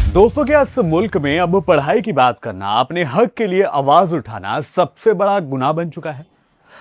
दोस्तों क्या इस मुल्क में अब पढ़ाई की बात करना, अपने हक के लिए आवाज उठाना सबसे बड़ा गुनाह बन चुका है।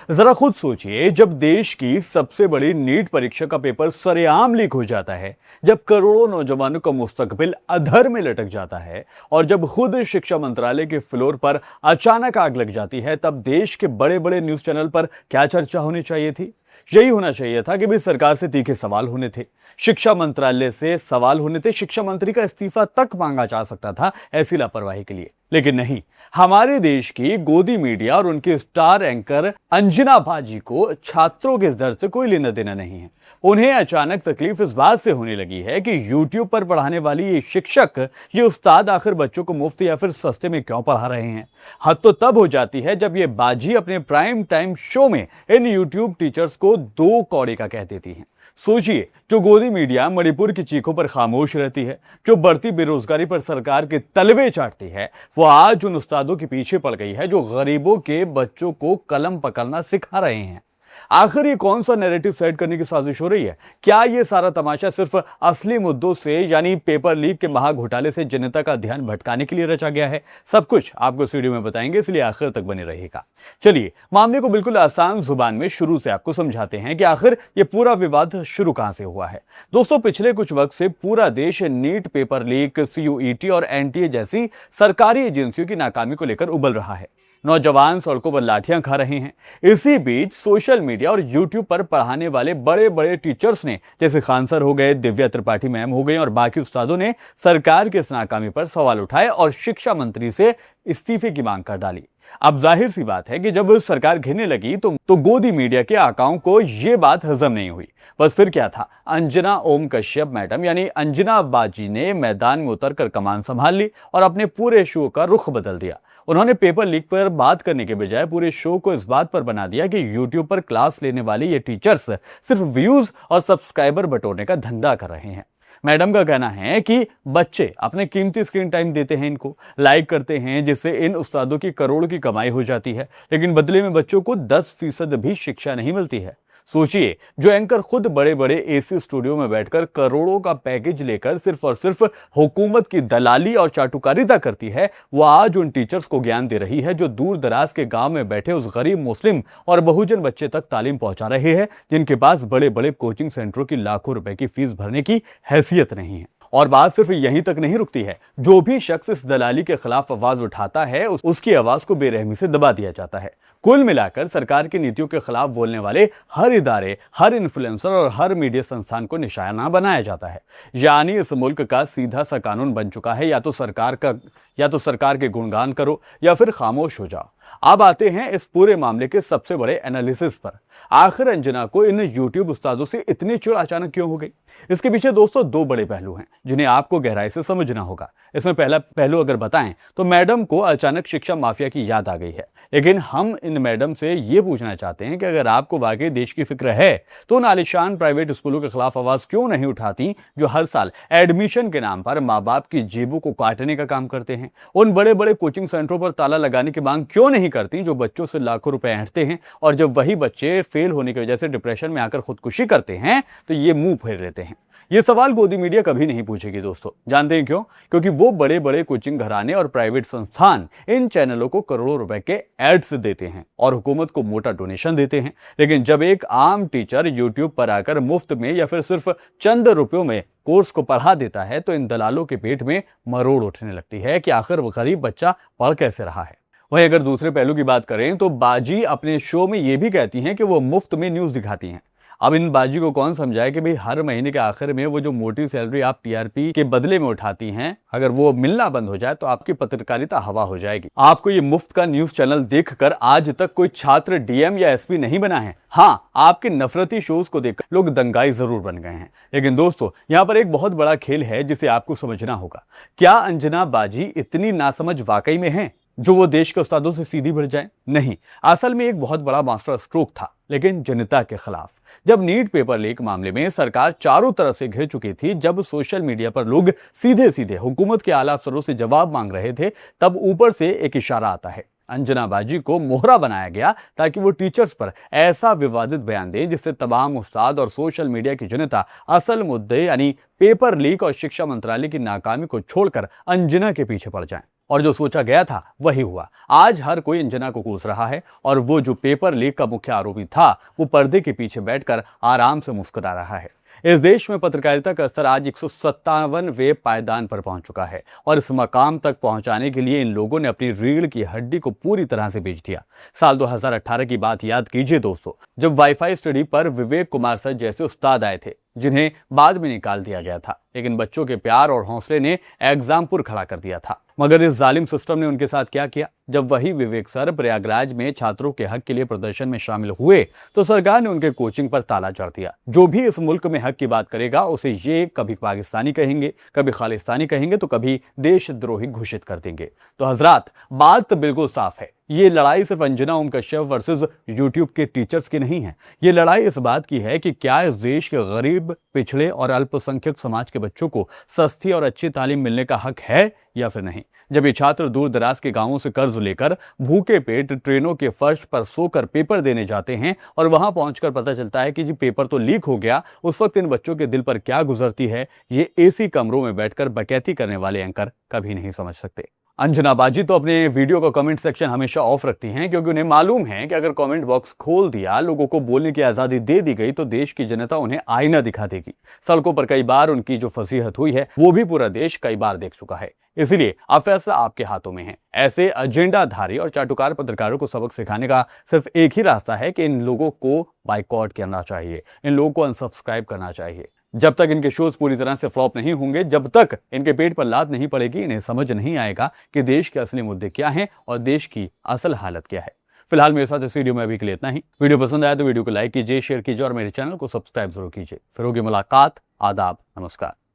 जरा खुद सोचिए, जब देश की सबसे बड़ी नीट परीक्षा का पेपर सरेआम लीक हो जाता है, जब करोड़ों नौजवानों का मुस्तकबिल अधर में लटक जाता है और जब खुद शिक्षा मंत्रालय के फ्लोर पर अचानक आग लग जाती है, तब देश के बड़े बड़े न्यूज चैनल पर क्या चर्चा होनी चाहिए थी? यही होना चाहिए था कि भी सरकार से तीखे सवाल होने थे, शिक्षा मंत्रालय से सवाल होने थे, शिक्षा मंत्री का इस्तीफा तक मांगा जा सकता था ऐसी लापरवाही के लिए। लेकिन नहीं, हमारे देश की गोदी मीडिया और उनके स्टार एंकर अंजना बाजी को छात्रों के इस दर्द से कोई लेना देना नहीं है। उन्हें अचानक तकलीफ इस बात से होने लगी है कि यूट्यूब पर पढ़ाने वाली ये शिक्षक, ये उस्ताद आखिर बच्चों को मुफ्त या फिर सस्ते में क्यों पढ़ा रहे हैं। हद तो तब हो जाती है जब ये बाजी अपने प्राइम टाइम शो में इन यूट्यूब टीचर्स को दो कौड़े का कह देती हैं। सोचिए, जो गोदी मीडिया मणिपुर की चीखों पर खामोश रहती है, जो बढ़ती बेरोजगारी पर सरकार के तलवे चाटती है, वो आज उन उस्तादों के पीछे पड़ गई है जो गरीबों के बच्चों को कलम पकड़ना सिखा रहे हैं। आखिर ये कौन सा नैरेटिव सेट करने की साजिश हो रही है? क्या ये सारा तमाशा सिर्फ असली मुद्दों से, यानी पेपर लीक के महा घोटाले से जनता का ध्यान भटकाने के लिए रचा गया है? सब कुछ आपको इस वीडियो में बताएंगे, इसलिए आखिर तक बने रहिएगा। चलिए, मामले को बिल्कुल आसान जुबान में शुरू से आपको समझाते हैं कि आखिर ये पूरा विवाद शुरू कहां से हुआ है। दोस्तों, पिछले कुछ वक्त से पूरा देश नीट पेपर लीक, सीयूईटी और एनटीए जैसी सरकारी एजेंसियों की नाकामी को लेकर उबल रहा है। नौजवान सड़कों पर लाठियां खा रहे हैं। इसी बीच सोशल मीडिया और यूट्यूब पर पढ़ाने वाले बड़े बड़े टीचर्स ने, जैसे खान सर हो गए, दिव्या त्रिपाठी मैम हो गई और बाकी उस्तादों ने सरकार के इस नाकामी पर सवाल उठाए और शिक्षा मंत्री से इस्तीफे की मांग कर डाली। अब जाहिर सी बात है कि जब सरकार घिरने लगी तो गोदी मीडिया के आकाओं को यह बात हजम नहीं हुई। बस फिर क्या था, अंजना ओम कश्यप मैडम यानी अंजना बाजी ने मैदान में उतरकर कमान संभाल ली और अपने पूरे शो का रुख बदल दिया। उन्होंने पेपर लीक पर बात करने के बजाय पूरे शो को इस बात पर बना दिया कि यूट्यूब पर क्लास लेने वाले ये टीचर्स सिर्फ व्यूज और सब्सक्राइबर बटोरने का धंधा कर रहे हैं। मैडम का कहना है कि बच्चे अपने कीमती स्क्रीन टाइम देते हैं, इनको लाइक करते हैं, जिससे इन उस्तादों की करोड़ों की कमाई हो जाती है, लेकिन बदले में बच्चों को 10% भी शिक्षा नहीं मिलती है। सोचिए, जो एंकर खुद बड़े बड़े एसी स्टूडियो में बैठकर करोड़ों का पैकेज लेकर सिर्फ और सिर्फ हुकूमत की दलाली और चाटुकारिता करती है, वो आज उन टीचर्स को ज्ञान दे रही है जो दूर दराज के गांव में बैठे उस गरीब मुस्लिम और बहुजन बच्चे तक तालीम पहुंचा रहे हैं, जिनके पास बड़े बड़े कोचिंग सेंटरों की लाखों रुपए की फीस भरने की हैसियत नहीं है। और बात सिर्फ यहीं तक नहीं रुकती है। जो भी शख्स इस दलाली के खिलाफ आवाज उठाता है, उसकी आवाज को बेरहमी से दबा दिया जाता है। कुल मिलाकर सरकार की नीतियों के खिलाफ बोलने वाले हर इदारे, हर इन्फ्लुएंसर और हर मीडिया संस्थान को निशाना बनाया जाता है। यानी इस मुल्क का सीधा सा कानून बन चुका है, या तो सरकार के गुणगान करो या फिर खामोश हो जाओ। अब आते हैं इस पूरे मामले के सबसे बड़े एनालिसिस पर। आखिर अंजना को इन यूट्यूब उस्तादों से इतनी चिढ़ अचानक क्यों हो गई? इसके पीछे दोस्तों दो बड़े पहलू हैं जिन्हें आपको गहराई से समझना होगा। इसमें पहला पहलू अगर बताएं तो मैडम को अचानक शिक्षा माफिया की याद आ गई है। लेकिन हम इन मैडम से यह पूछना चाहते हैं कि अगर आपको वाकई देश की फिक्र है तो उन आलिशान प्राइवेट स्कूलों के खिलाफ आवाज क्यों नहीं उठाती जो हर साल एडमिशन के नाम पर माँ बाप की जेबों को काटने का काम करते हैं? उन बड़े बड़े कोचिंग सेंटरों पर ताला लगाने की मांग क्यों नहीं करती जो बच्चों से लाखों रुपए ऐंठते हैं, और जब वही बच्चे फेल होने की वजह से डिप्रेशन में आकर खुदकुशी करते हैं तो ये मुंह फेर लेते हैं? ये सवाल गोदी मीडिया कभी नहीं पूछेगी दोस्तों। जानते हैं क्यों? क्योंकि वो बड़े बड़े कोचिंग घराने और प्राइवेट संस्थान इन चैनलों को करोड़ों रुपए के एड्स देते हैं और हुकूमत को मोटा डोनेशन देते हैं। लेकिन जब एक आम टीचर यूट्यूब पर आकर मुफ्त में या फिर सिर्फ चंद रुपयों में कोर्स को पढ़ा देता है तो इन दलालों के पेट में मरोड़ उठने लगती है कि आखिर गरीब बच्चा पढ़ कैसे रहा है। वहीं अगर दूसरे पहलू की बात करें तो बाजी अपने शो में यह भी कहती हैं कि वो मुफ्त में न्यूज दिखाती हैं। अब इन बाजी को कौन समझाए कि भाई हर महीने के आखिर में वो जो मोटी सैलरी आप टीआरपी के बदले में उठाती हैं, अगर वो मिलना बंद हो जाए तो आपकी पत्रकारिता हवा हो जाएगी। आपको ये मुफ्त का न्यूज चैनल देखकर आज तक कोई छात्र डीएम या एसपी नहीं बना है। हाँ, आपके नफरती शोज को देखकर लोग दंगाई जरूर बन गए हैं। लेकिन दोस्तों, यहाँ पर एक बहुत बड़ा खेल है जिसे आपको समझना होगा। क्या अंजना बाजी इतनी नासमझ वाकई में है जो वो देश के उस्तादों से सीधी भिड़ जाए? नहीं, असल में एक बहुत बड़ा मास्टर स्ट्रोक था, लेकिन जनता के खिलाफ। जब नीट पेपर लीक मामले में सरकार चारों तरफ से घिर चुकी थी, जब सोशल मीडिया पर लोग सीधे सीधे हुकूमत के आला अफसरों से जवाब मांग रहे थे, तब ऊपर से एक इशारा आता है। अंजना बाजी को मोहरा बनाया गया ताकि वो टीचर्स पर ऐसा विवादित बयान दें जिससे तमाम उस्ताद और सोशल मीडिया की जनता असल मुद्दे यानी पेपर लीक और शिक्षा मंत्रालय की नाकामी को छोड़कर अंजना के पीछे पड़ जाएं। और जो सोचा गया था वही हुआ। आज हर कोई अंजना को कोस रहा है और वो जो पेपर लीक का मुख्य आरोपी था वो पर्दे के पीछे बैठकर आराम से मुस्कुरा रहा है। इस देश में पत्रकारिता का स्तर आज 157वें पायदान पर पहुंच चुका है और इस मकाम तक पहुंचाने के लिए इन लोगों ने अपनी रीढ़ की हड्डी को पूरी तरह से बेच दिया। साल 2018 की बात याद कीजिए दोस्तों, जब वाईफाई स्टडी पर विवेक कुमार सर जैसे उस्ताद आए थे जिन्हें बाद में निकाल दिया गया था, लेकिन बच्चों के प्यार और हौसले ने एग्जामपुर खड़ा कर दिया था। मगर इस जालिम सिस्टम ने उनके साथ क्या किया? जब वही विवेक सर प्रयागराज में छात्रों के हक के लिए प्रदर्शन में शामिल हुए तो सरकार ने उनके कोचिंग पर ताला जड़ दिया। जो भी इस मुल्क में हक की बात करेगा उसे ये कभी पाकिस्तानी कहेंगे, कभी खालिस्तानी कहेंगे, तो कभी देशद्रोही घोषित कर देंगे। तो हजरात, बात बिल्कुल साफ है, ये लड़ाई सिर्फ अंजना ओम कश्यप वर्सेस यूट्यूब के टीचर्स की नहीं है। ये लड़ाई इस बात की है कि क्या इस देश के गरीब, पिछड़े और अल्पसंख्यक समाज के बच्चों को सस्ती और अच्छी तालीम मिलने का हक है या फिर नहीं। जब ये छात्र दूर दराज के गांवों से कर्ज लेकर भूखे पेट ट्रेनों के फर्श पर सोकर पेपर देने जाते हैं और वहां पहुंचकर पता चलता है कि जी पेपर तो लीक हो गया, उस वक्त इन बच्चों के दिल पर क्या गुजरती है, ये एसी कमरों में बैठकर बकैती करने वाले एंकर कभी नहीं समझ सकते। अंजना बाजी तो अपने वीडियो का कमेंट सेक्शन हमेशा ऑफ रखती हैं क्योंकि उन्हें मालूम है कि अगर कमेंट बॉक्स खोल दिया, लोगों को बोलने की आजादी दे दी गई तो देश की जनता उन्हें आईना दिखा देगी। सड़कों पर कई बार उनकी जो फसीहत हुई है वो भी पूरा देश कई बार देख चुका है। इसलिए अब फैसला आपके हाथों में है। ऐसे एजेंडाधारी और चाटुकार पत्रकारों को सबक सिखाने का सिर्फ एक ही रास्ता है कि इन लोगों को बाइकआउट करना चाहिए, इन लोगों को अनसब्सक्राइब करना चाहिए। जब तक इनके शोज पूरी तरह से फ्लॉप नहीं होंगे, जब तक इनके पेट पर लात नहीं पड़ेगी, इन्हें समझ नहीं आएगा कि देश के असली मुद्दे क्या हैं और देश की असल हालत क्या है। फिलहाल मेरे साथ इस वीडियो में अभी के लिए इतना ही। वीडियो पसंद आया तो वीडियो को लाइक कीजिए, शेयर कीजिए और मेरे चैनल को सब्सक्राइब जरूर कीजिए। फिर होगी मुलाकात। आदाब, नमस्कार।